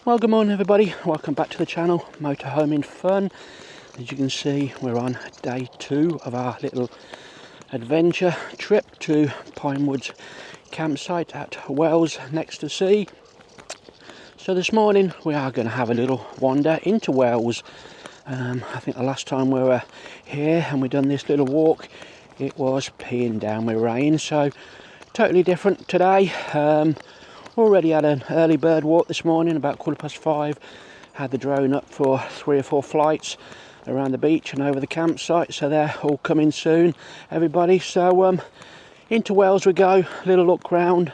Well, good morning everybody, welcome back to the channel, Motorhoming Fun. As you can see, we're on day 2 of our little adventure trip to Pinewoods campsite at Wells next to sea. So this morning we are going to have a little wander into Wells. I think the last time we were here and we done this little walk, it was peeing down with rain, so totally different today. Already had an early bird walk this morning, about 5:15. Had the drone up for 3 or 4 flights around the beach and over the campsite, so they're all coming soon, everybody. So into Wells we go, little look round.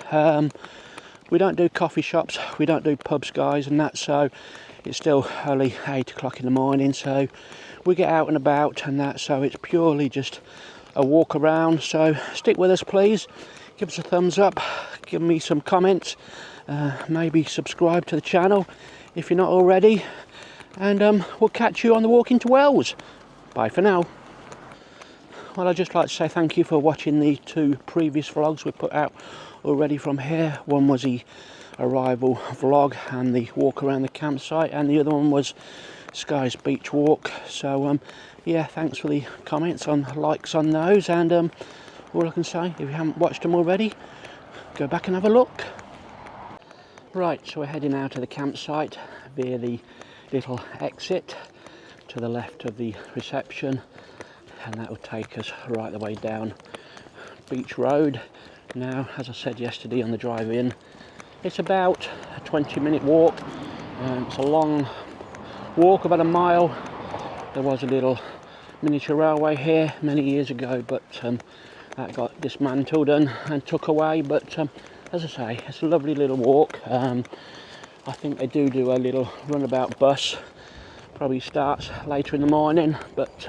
We don't do coffee shops, we don't do pubs, guys, and that, so it's still only 8 o'clock in the morning, so we get out and about and that, so it's purely just a walk around. So stick with us, please. Give us a thumbs up, give me some comments, maybe subscribe to the channel if you're not already, and we'll catch you on the walk into Wells. Bye for now. Well, I'd just like to say thank you for watching the 2 previous vlogs we put out already from here. One was the arrival vlog and the walk around the campsite, and the other one was Sky's beach walk. So yeah, thanks for the comments on likes on those, and all I can say, if you haven't watched them already, go back and have a look. Right, so we're heading out to the campsite via the little exit to the left of the reception, and that will take us right the way down Beach Road. Now, as I said yesterday on the drive in, it's about a 20-minute walk. It's a long walk, about a mile. There was a little miniature railway here many years ago, but that got dismantled and took away. But as I say, it's a lovely little walk. I think they do a little runabout bus, probably starts later in the morning, but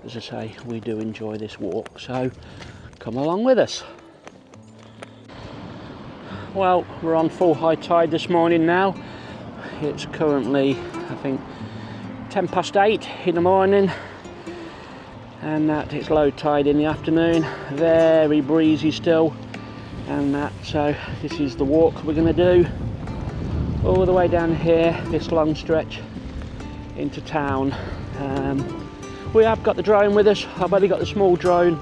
as I say, we do enjoy this walk, so come along with us. Well, we're on full high tide this morning now. It's currently, I think, 8:10 in the morning, and that it's low tide in the afternoon. Very breezy still, and that, so this is the walk we're going to do all the way down here, this long stretch into town. We have got the drone with us. I've only got the small drone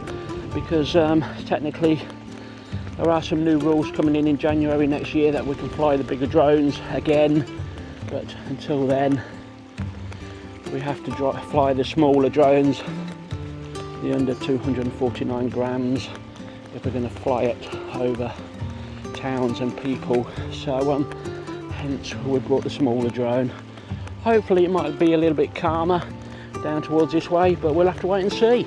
because technically there are some new rules coming in January next year that we can fly the bigger drones again, but until then we have to fly the smaller drones, the under 249 grams, if we're going to fly it over towns and people. So hence we brought the smaller drone. Hopefully it might be a little bit calmer down towards this way, but we'll have to wait and see.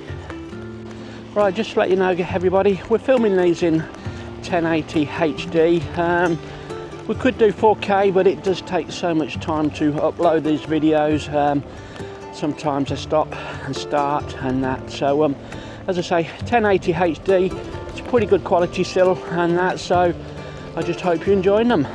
Right, just to let you know, everybody, we're filming these in 1080 HD. We could do 4K, but it does take so much time to upload these videos. Sometimes I stop and start and that, so as I say, 1080 HD, it's pretty good quality still and that, so I just hope you're enjoying them.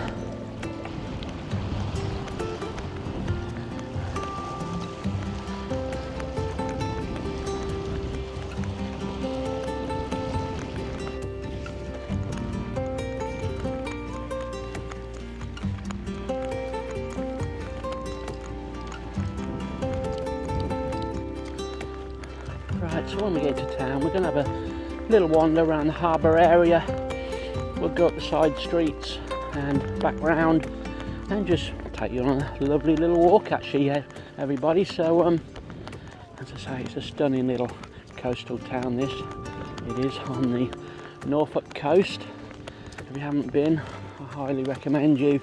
Right, so when we get to town, we're going to have a little wander around the harbour area. We'll go up the side streets and back round and just take you on a lovely little walk, actually, everybody. So as I say, it's a stunning little coastal town, this. It is on the Norfolk coast. If you haven't been, I highly recommend you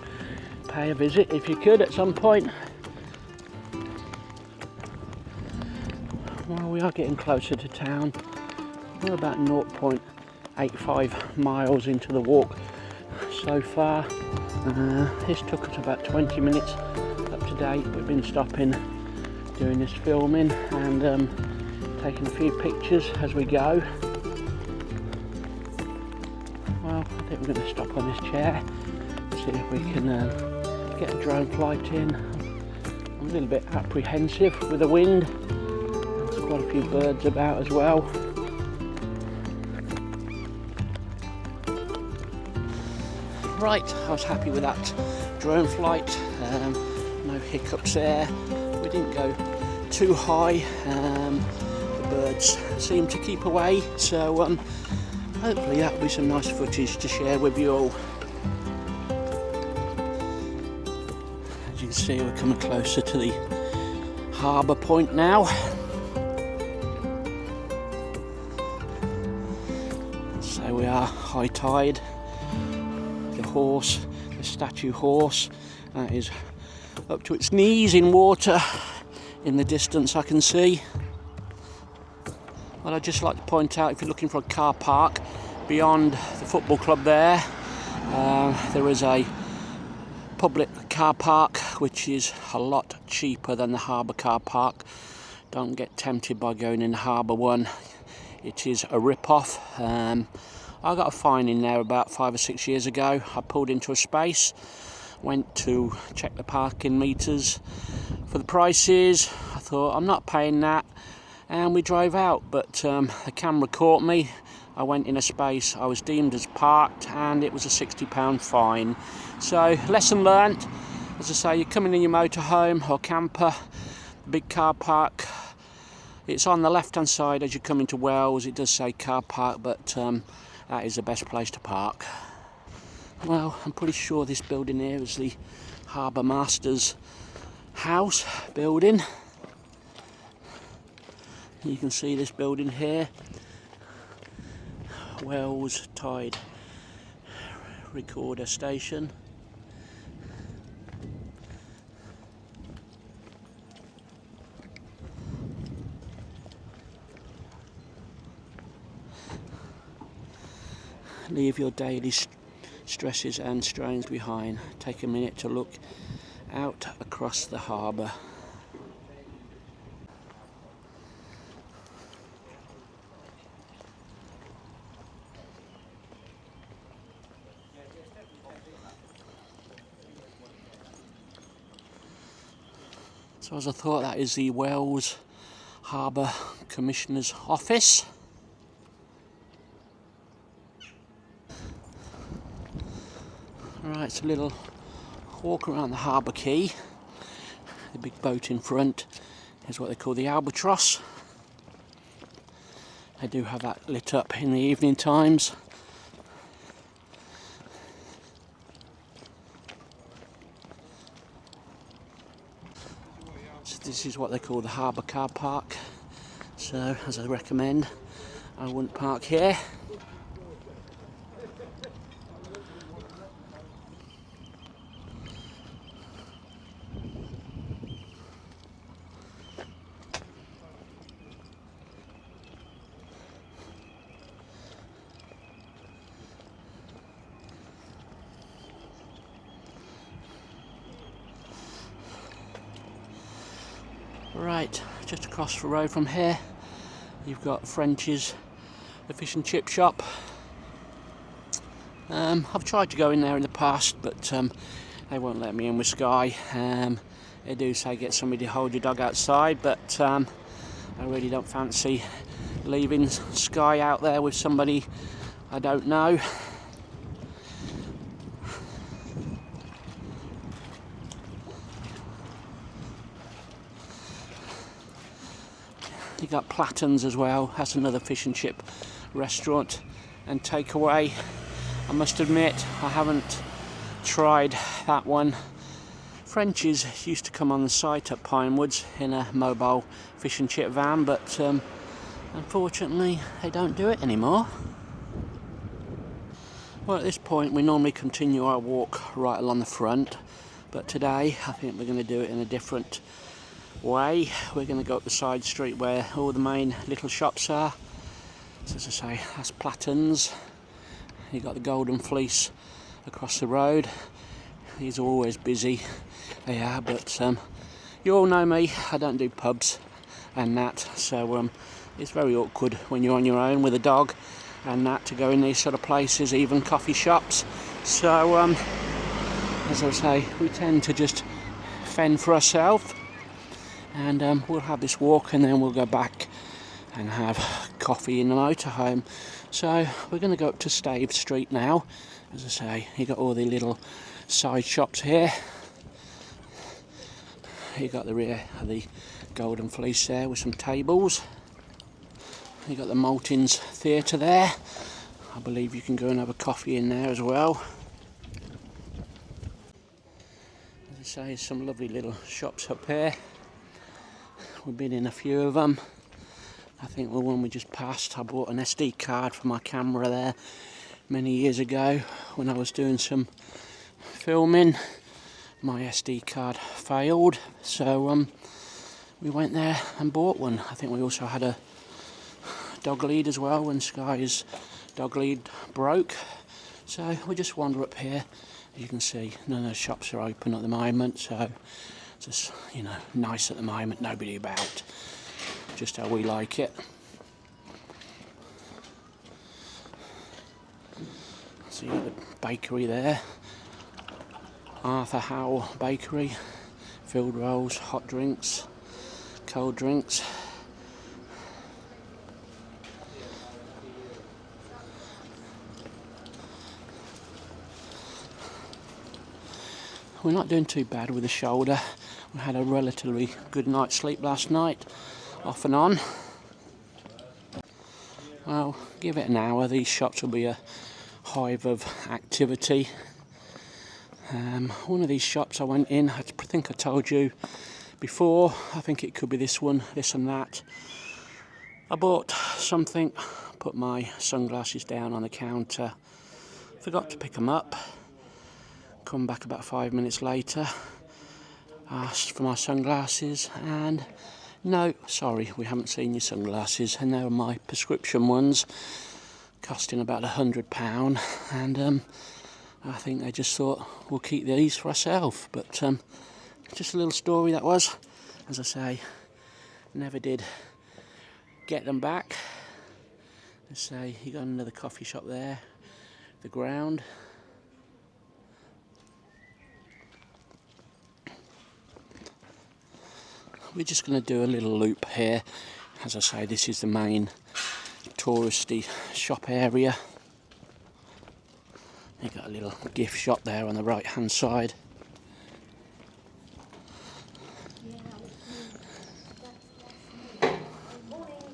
pay a visit if you could at some point. Well, we are getting closer to town. We're about 0.85 miles into the walk so far. This took us about 20 minutes up to date. We've been stopping, doing this filming and taking a few pictures as we go. Well, I think we're going to stop on this chair, see if we can get a drone flight in. I'm a little bit apprehensive with the wind. There's quite a few birds about as well. Right, I was happy with that drone flight. No hiccups there. We didn't go too high. The birds seem to keep away, so hopefully that'll be some nice footage to share with you all. As you can see, we're coming closer to the harbour point now. So we are high tide. The horse, the statue horse, that is up to its knees in water in the distance I can see. Well, I'd just like to point out, if you're looking for a car park beyond the football club there is a public car park which is a lot cheaper than the harbour car park. Don't get tempted by going in the harbour one, it is a rip-off. I got a fine in there about 5 or 6 years ago. I pulled into a space, went to check the parking meters for the prices. I thought, I'm not paying that, and we drove out, but the camera caught me. I went in a space, I was deemed as parked, and it was a £60 fine. So, lesson learnt. As I say, you're coming in your motorhome or camper, big car park, it's on the left hand side as you come into Wells. It does say car park, but that is the best place to park. Well, I'm pretty sure this building here is the Harbour Master's house building. You can see this building here, Wells Tide Recorder Station. Leave your daily stresses and strains behind. Take a minute to look out across the harbour. So as I thought, that is the Wells Harbour Commissioner's office. Right, it's a little walk around the harbour quay. The big boat in front is what they call the albatross. They do have that lit up in the evening times. So this is what they call the harbour car park. So, as I recommend, I wouldn't park here. Right, just across the road from here, you've got French's, the fish and chip shop. I've tried to go in there in the past, but they won't let me in with Sky. They do say get somebody to hold your dog outside, but I really don't fancy leaving Sky out there with somebody I don't know. You got Platons as well. That's another fish and chip restaurant and takeaway. I must admit, I haven't tried that one. French's used to come on the site at Pinewoods in a mobile fish and chip van, but unfortunately they don't do it anymore. Well, at this point we normally continue our walk right along the front, but today I think we're going to do it in a different way. We're going to go up the side street where all the main little shops are. So as I say, that's Platons. You've got the Golden Fleece across the road. These are always busy, they are, but you all know me, I don't do pubs and that, so it's very awkward when you're on your own with a dog and that to go in these sort of places, even coffee shops. So as I say, we tend to just fend for ourselves. And we'll have this walk and then we'll go back and have coffee in the motorhome. So we're going to go up to Stave Street now. As I say, you got all the little side shops here. you got the rear of the Golden Fleece there with some tables. You got the Maltings Theatre there. I believe you can go and have a coffee in there as well. As I say, there's some lovely little shops up here. We've been in a few of them. I think the one we just passed, I bought an SD card for my camera there many years ago when I was doing some filming. My SD card failed, so we went there and bought one. I think we also had a dog lead as well when Sky's dog lead broke. So we just wander up here. As you can see, none of the shops are open at the moment, so just, you know, nice at the moment, nobody about. Just how we like it. So you got the bakery there, Arthur Howell Bakery, filled rolls, hot drinks, cold drinks. We're not doing too bad with the shoulder. We had a relatively good night's sleep last night, off and on. Well, give it an hour, these shops will be a hive of activity. One of these shops I went in, I think I told you before, I think it could be this one, this and that. I bought something, put my sunglasses down on the counter, forgot to pick them up, come back about 5 minutes later, asked for my sunglasses, and no, sorry, we haven't seen your sunglasses, and they were my prescription ones, costing about £100, and I think they just thought we'll keep these for ourselves. But just a little story that was. As I say, never did get them back. Let's say you got another coffee shop there, the ground. We're just going to do a little loop here. As I say, this is the main touristy shop area. You've got a little gift shop there on the right hand side.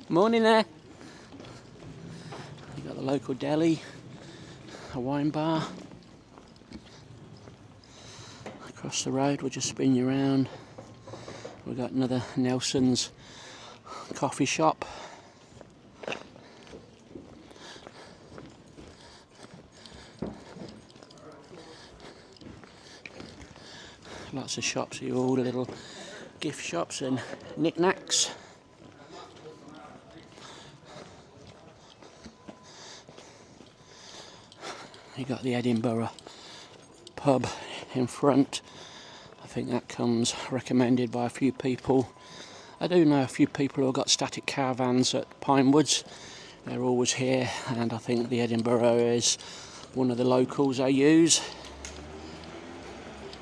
Morning there. You've got the local deli, a wine bar. Across the road, we'll just spin you around. We've got another Nelson's coffee shop. Lots of shops here, all the little gift shops and knickknacks. You got the Edinburgh pub in front. I think that comes recommended by a few people. I do know a few people who have got static caravans at Pinewoods. They're always here, and I think the Edinburgh is one of the locals they use.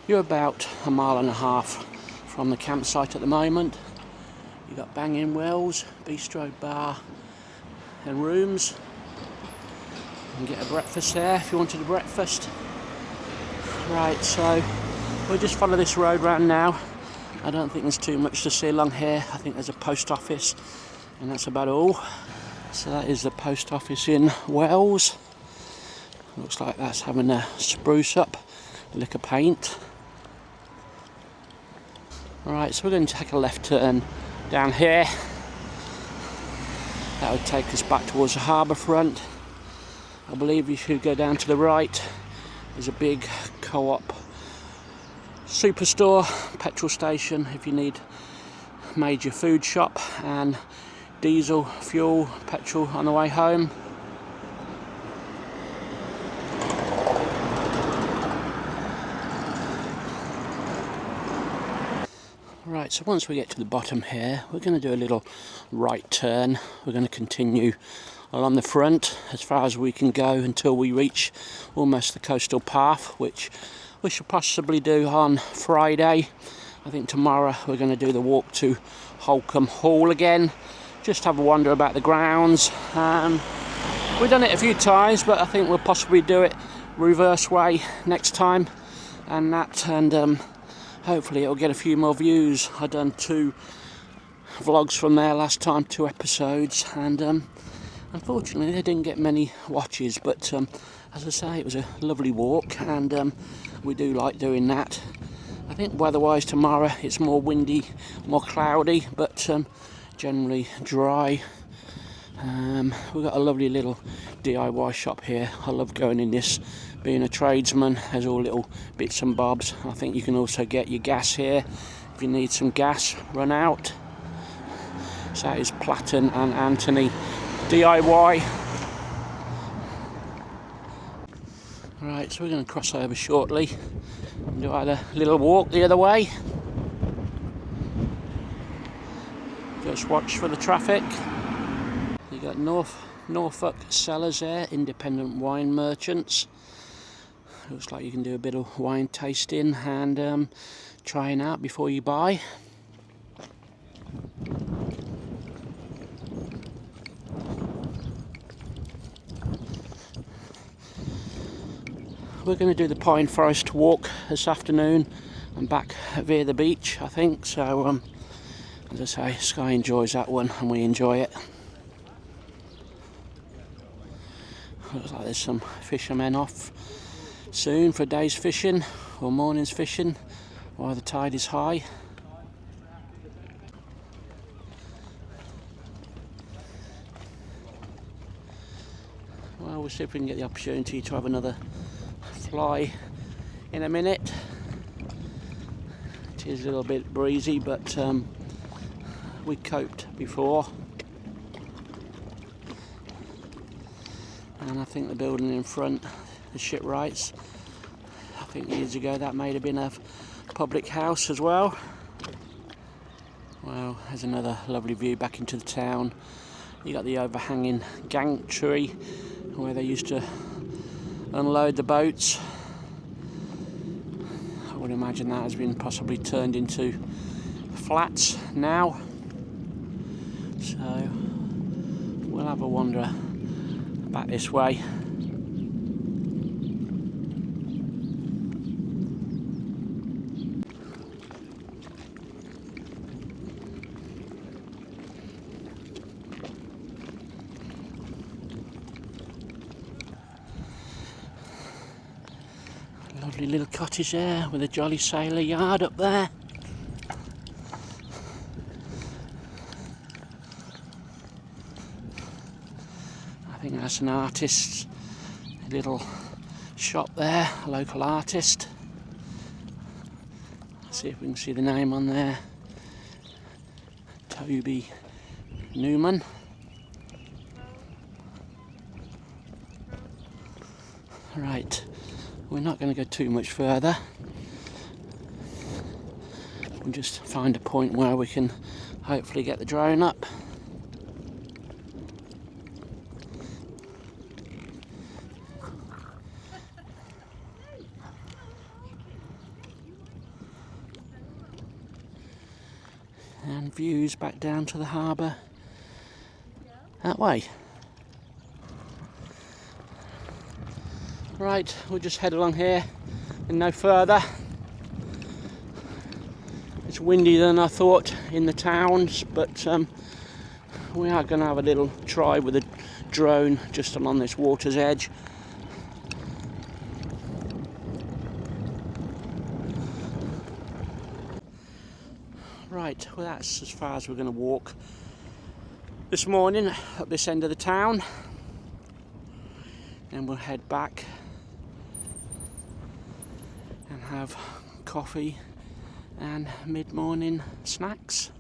You're about 1.5 miles from the campsite at the moment. You've got Banging Wells, bistro, bar and rooms. You can get a breakfast there if you wanted a breakfast. Right, so we'll just follow this road round now. I don't think there's too much to see along here. I think there's a post office and that's about all. So that is the post office in Wells. Looks like that's having a spruce up, a lick of paint. Right, so we're going to take a left turn down here. That would take us back towards the harbour front. I believe if you go down to the right, there's a big co-op superstore, petrol station if you need major food shop and diesel, fuel, petrol on the way home. Right, so once we get to the bottom here, we're going to do a little right turn. We're going to continue along the front as far as we can go until we reach almost the coastal path, which we should possibly do on Friday. I think tomorrow we're going to do the walk to Holcombe Hall again, just have a wander about the grounds. We've done it a few times, but I think we'll possibly do it reverse way next time, and hopefully it'll get a few more views. I done 2 vlogs from there last time, 2 episodes, and unfortunately they didn't get many watches, but as I say, it was a lovely walk, and we do like doing that. I think weather-wise tomorrow it's more windy, more cloudy, but generally dry. We've got a lovely little DIY shop here. I love going in this, being a tradesman. There's all little bits and bobs. I think you can also get your gas here if you need some gas run out. So that is Platten and Anthony DIY. Right, so we're going to cross over shortly and do a little walk the other way. Just watch for the traffic. You got Norfolk sellers there, independent wine merchants. Looks like you can do a bit of wine tasting and trying out before you buy. We're going to do the Pine Forest walk this afternoon and back via the beach, I think. So, as I say, Sky enjoys that one and we enjoy it. Looks like there's some fishermen off soon for a day's fishing or morning's fishing while the tide is high. Well, we'll see if we can get the opportunity to have another fly in a minute. It is a little bit breezy, but we coped before. And I think the building in front, the shipwrights, I think years ago that may have been a public house as well. Well, there's another lovely view back into the town. You got the overhanging gantry where they used to unload the boats. I would imagine that has been possibly turned into flats now. So we'll have a wander back this way. Lovely little cottage there with a jolly sailor yard up there. I think that's an artist's little shop there, a local artist. Let's see if we can see the name on there. Toby Newman. Right. We're not going to go too much further. We'll just find a point where we can hopefully get the drone up. And views back down to the harbour that way. Right, we'll just head along here and no further. It's windier than I thought in the towns, but we are going to have a little try with a drone just along this water's edge. Right, well that's as far as we're going to walk this morning up this end of the town. And we'll head back and have coffee and mid-morning snacks.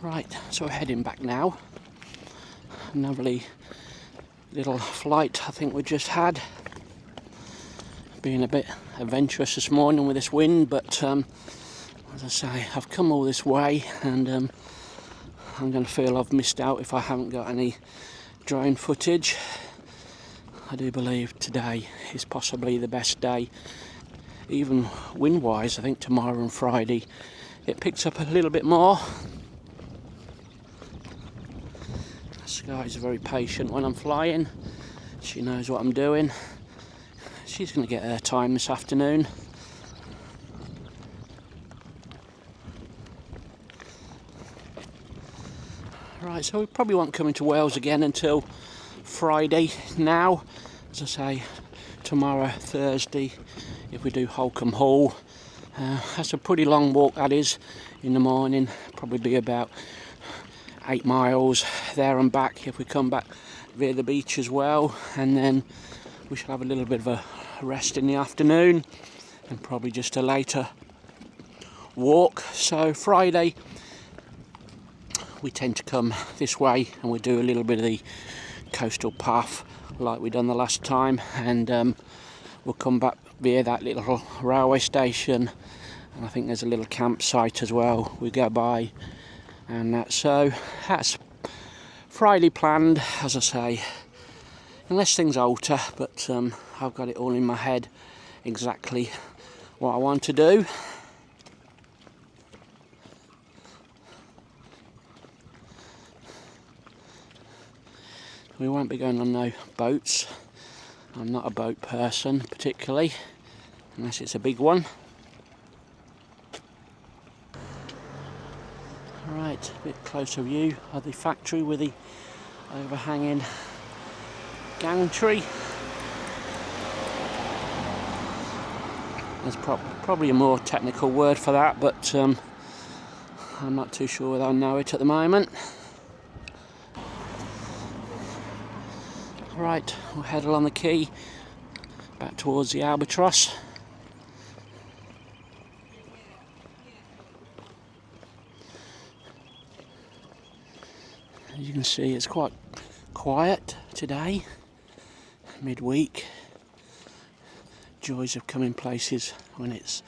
Right, so we're heading back now. Lovely little flight I think we just had. Being a bit adventurous this morning with this wind, but as I say, I've come all this way and I'm going to feel I've missed out if I haven't got any drone footage. I do believe today is possibly the best day, even wind wise. I think tomorrow and Friday it picks up a little bit more. Sky's very patient when I'm flying. She knows what I'm doing. she's going to get her time this afternoon. Right, so we probably won't come into Wales again until Friday now. As I say, tomorrow, Thursday, if we do Holcombe Hall. That's a pretty long walk, that is, in the morning. Probably be about 8 miles there and back if we come back via the beach as well. And then we shall have a little bit of a rest in the afternoon and probably just a later walk. So Friday we tend to come this way and we do a little bit of the coastal path like we done the last time, and we'll come back via that little railway station, and I think there's a little campsite as well we go by, and so that's Friday planned, as I say, unless things alter, but I've got it all in my head exactly what I want to do. We won't be going on no boats. I'm not a boat person particularly, unless it's a big one. Right, a bit closer view of the factory with the overhanging gantry. There's probably a more technical word for that, but I'm not too sure whether I know it at the moment. Right, we'll head along the quay back towards the Albatross. As you can see, it's quite quiet today, midweek. Joys of coming places when it's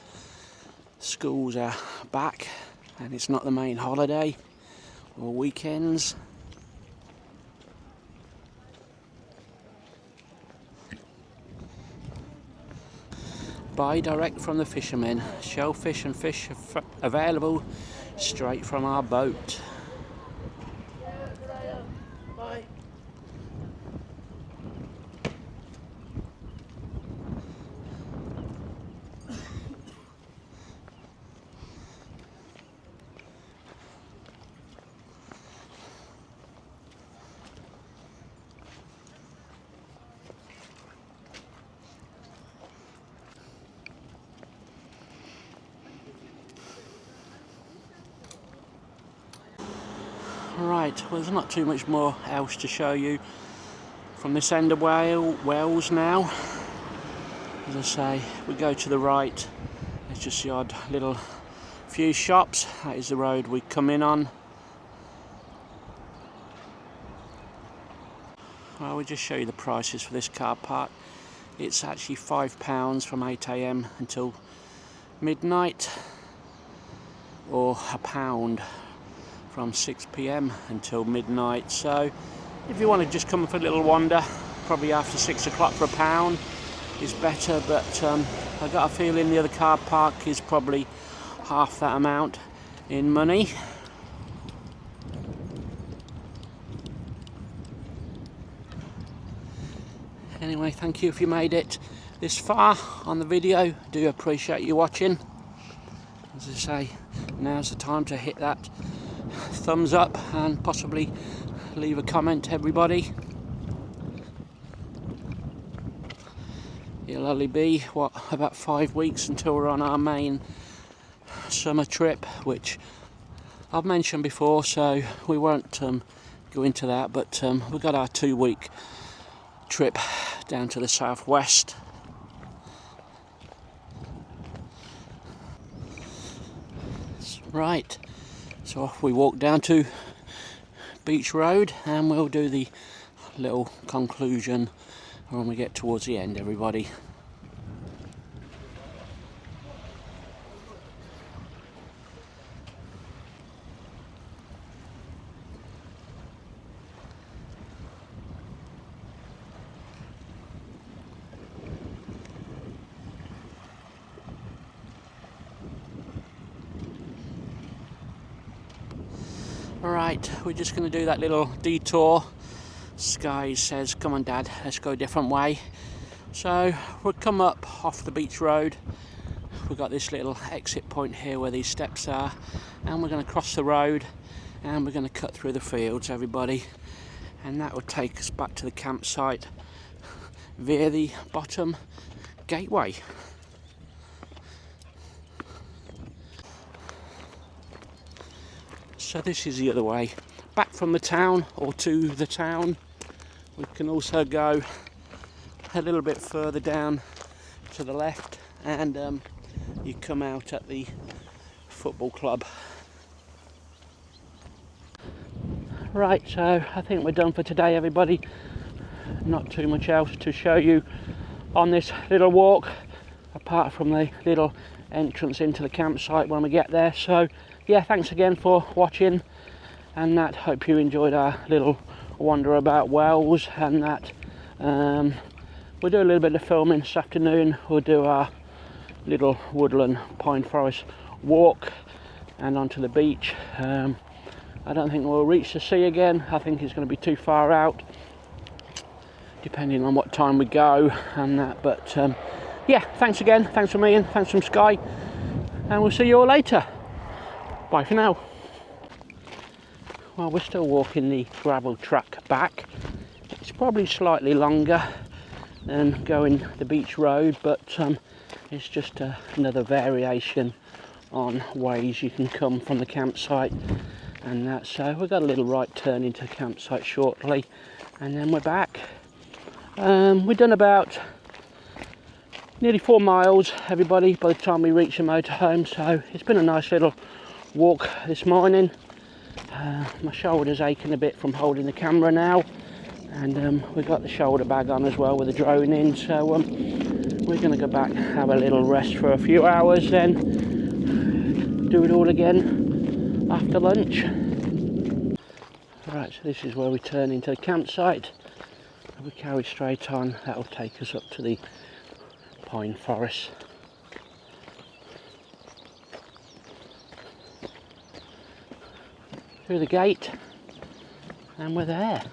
schools are back and it's not the main holiday or weekends. Buy direct from the fishermen. Shellfish and fish available straight from our boat. Bye. Right, well, there's not too much more else to show you from this end of Wales now. As I say, we go to the right, there's just the odd little few shops. That is the road we come in on. Well, we'll just show you the prices for this car park. It's actually £5 from 8 AM until midnight, or £1 from 6 PM until midnight. So if you want to just come for a little wander, probably after 6 o'clock for £1 is better, but I got a feeling the other car park is probably half that amount in money. Anyway, thank you if you made it this far on the video. Do appreciate you watching. As I say, now's the time to hit that thumbs up and possibly leave a comment, everybody. It'll only be about 5 weeks until we're on our main summer trip, which I've mentioned before, so we won't go into that, but we've got our 2-week trip down to the southwest. Right, so off we walk down to Beach Road and we'll do the little conclusion when we get towards the end, everybody. Right, we're just going to do that little detour. Sky says, come on Dad, let's go a different way. So we'll come up off the beach road. We've got this little exit point here where these steps are, and we're going to cross the road and we're going to cut through the fields, everybody, and that will take us back to the campsite via the bottom gateway. So this is the other way, back from the town or to the town. We can also go a little bit further down to the left, and you come out at the football club. Right, so I think we're done for today, everybody. Not too much else to show you on this little walk, apart from the little entrance into the campsite when we get there. So yeah, thanks again for watching, and that, hope you enjoyed our little wander about Wells, and that we'll do a little bit of filming this afternoon. We'll do our little woodland pine forest walk and onto the beach. I don't think we'll reach the sea again. I think it's going to be too far out, depending on what time we go and that. But yeah, thanks again. Thanks from Ian, thanks from Sky, and we'll see you all later. Bye for now. Well, we're still walking the gravel track back. It's probably slightly longer than going the beach road, but it's just another variation on ways you can come from the campsite and that. So we've got a little right turn into the campsite shortly, and then we're back. We've done about nearly 4 miles, everybody, by the time we reach the motorhome. So it's been a nice little walk this morning. My shoulder's aching a bit from holding the camera now, and we've got the shoulder bag on as well with the drone in. So we're going to go back, have a little rest for a few hours, then do it all again after lunch. Right, so this is where we turn into the campsite. If we carry straight on, that'll take us up to the pine forest. Through the gate, and we're there.